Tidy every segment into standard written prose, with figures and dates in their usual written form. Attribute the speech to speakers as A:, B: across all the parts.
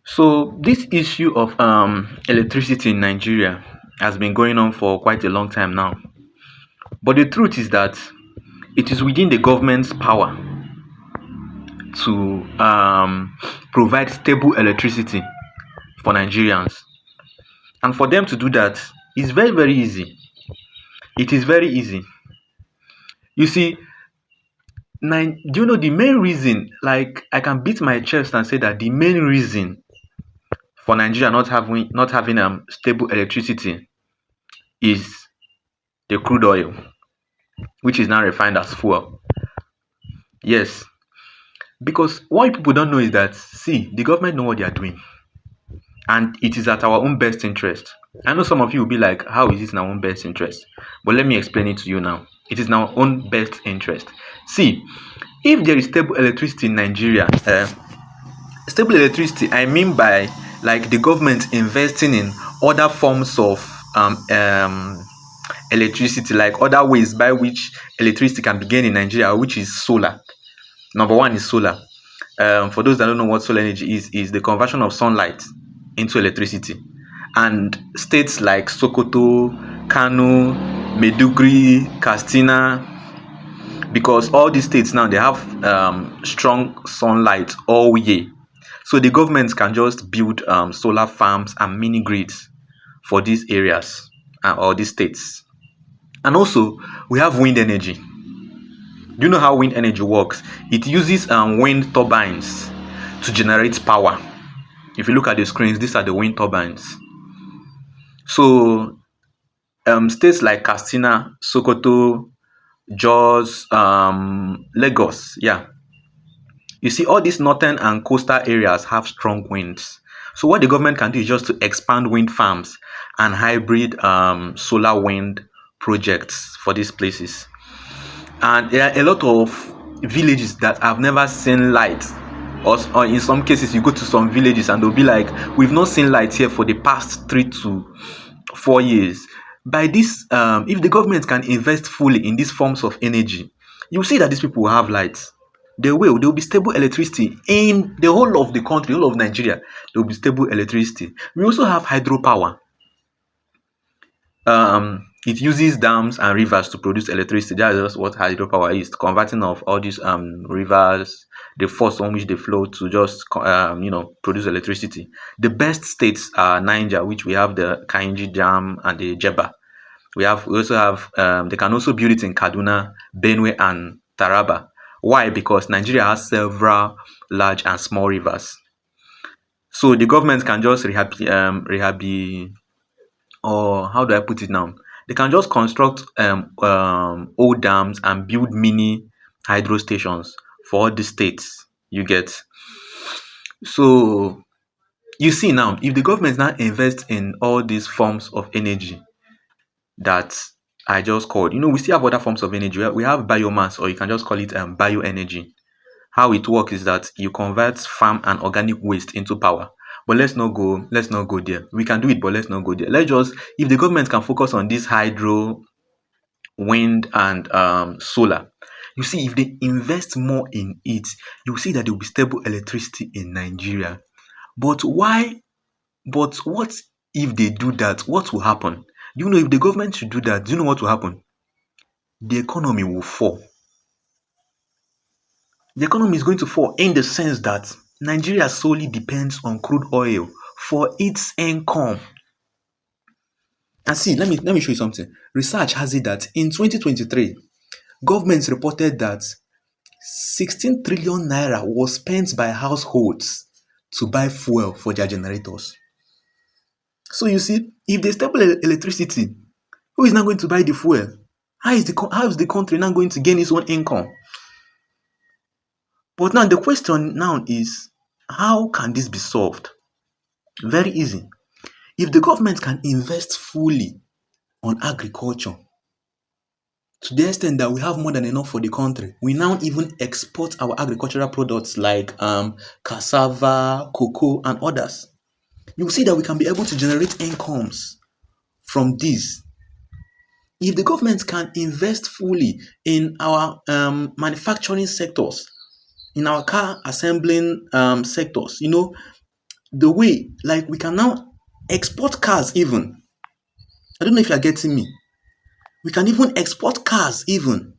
A: So this issue of electricity in Nigeria has been going on for quite a long time now. But the truth is that it is within the government's power to provide stable electricity for Nigerians. And for them to do that is very, very easy. It is very easy. You see, do you know the main reason? Like, I can beat my chest and say that the main reason for Nigeria not having stable electricity is the crude oil, which is now refined as fuel. Yes, because what people don't know is that, see, the government know what they are doing, and it is at our own best interest. I know some of you will be like, how is this in our own best interest? But let me explain it to you now. It is in our own best interest. See, if there is stable electricity in Nigeria, stable electricity, I mean by like the government investing in other forms of electricity, like other ways by which electricity can be gained in Nigeria, which is solar. Number one is solar. For those that don't know what solar energy is the conversion of sunlight into electricity. And states like Sokoto, Kano, Meduguri, Katsina, because all these states now they have strong sunlight all year. So the governments can just build solar farms and mini grids for these areas or these states. And also, we have wind energy. Do you know how wind energy works? It uses wind turbines to generate power. If you look at the screens, these are the wind turbines. So states like Katsina, Sokoto, Jos, Lagos, yeah. You see, all these northern and coastal areas have strong winds. So what the government can do is just to expand wind farms and hybrid solar wind projects for these places. And there are a lot of villages that have never seen light, or in some cases you go to some villages and they'll be like, we've not seen light here for the past 3 to 4 years. By this, if the government can invest fully in these forms of energy, you'll see that these people will have light. There will be stable electricity in the whole of the country, whole of Nigeria. There will be stable electricity. We also have hydropower. It uses dams and rivers to produce electricity. That is just what hydropower is, converting of all these rivers, the force on which they flow to just produce electricity. The best states are Niger, which we have the Kainji Dam and the Jeba. We also have they can also build it in Kaduna, Benue, and Taraba. Why? Because Nigeria has several large and small rivers. So the government can just or how do I put it now? They can just construct old dams and build mini hydro stations for all the states. You get. So you see now, if the government now invests in all these forms of energy that I just called, we still have other forms of energy. We have biomass, or you can just call it bioenergy. How it works is that you convert farm and organic waste into power. But let's not go there. We can do it, but let's not go there. Let's just, if the government can focus on this hydro, wind, and solar, you see, if they invest more in it, you see that there will be stable electricity in Nigeria. But why? But what if they do that? What will happen? If the government should do that, do you know what will happen? The economy will fall. The economy is going to fall in the sense that Nigeria solely depends on crude oil for its income. And see, let me show you something. Research has it that in 2023, governments reported that 16 trillion naira was spent by households to buy fuel for their generators. So you see, if there's stable electricity, who is now going to buy the fuel? How is the country now going to gain its own income? But now the question now is, how can this be solved? Very easy. If the government can invest fully on agriculture to the extent that we have more than enough for the country, we now even export our agricultural products like cassava, cocoa, and others. You see that we can be able to generate incomes from this. If the government can invest fully in our manufacturing sectors, in our car assembling sectors, The way, like, we can now export cars even. I don't know if you're getting me. We can even export cars even.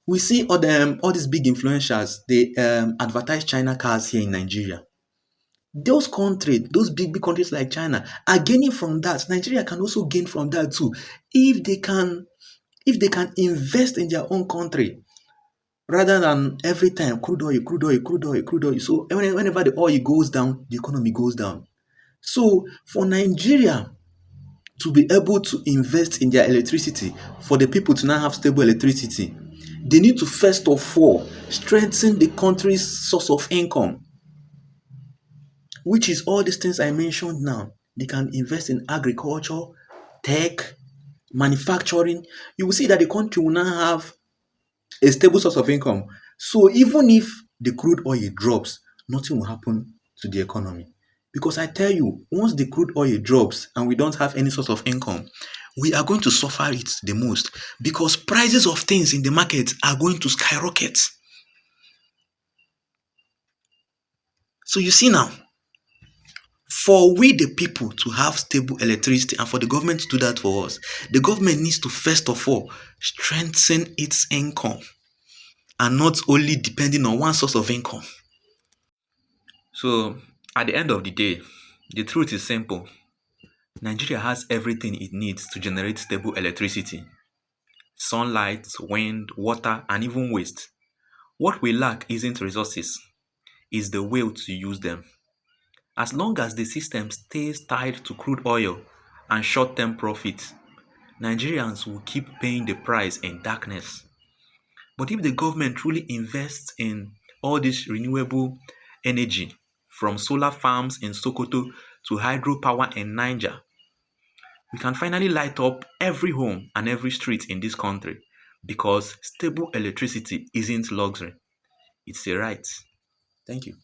A: We see all these big influencers, they advertise China cars here in Nigeria. Those countries, those big countries like China are gaining from that. Nigeria can also gain from that too. If they can, if they can invest in their own country rather than every time crude oil, crude oil, crude oil, crude oil. So whenever the oil goes down, the economy goes down. So for Nigeria to be able to invest in their electricity, for the people to now have stable electricity, they need to first of all strengthen the country's source of income, which is all these things I mentioned now. They can invest in agriculture, tech, manufacturing. You will see that the country will now have a stable source of income. So even if the crude oil drops, nothing will happen to the economy. Because I tell you, once the crude oil drops and we don't have any source of income, we are going to suffer it the most because prices of things in the market are going to skyrocket. So you see now, for we the people to have stable electricity and for the government to do that for us, the government needs to first of all strengthen its income and not only depending on one source of income. So, at the end of the day, the truth is simple. Nigeria has everything it needs to generate stable electricity: sunlight, wind, water, and even waste. What we lack isn't resources, it's the will to use them. As long as the system stays tied to crude oil and short term profits, Nigerians will keep paying the price in darkness. But if the government truly invests in all this renewable energy, from solar farms in Sokoto to hydropower in Niger, we can finally light up every home and every street in this country because stable electricity isn't luxury, it's a right. Thank you.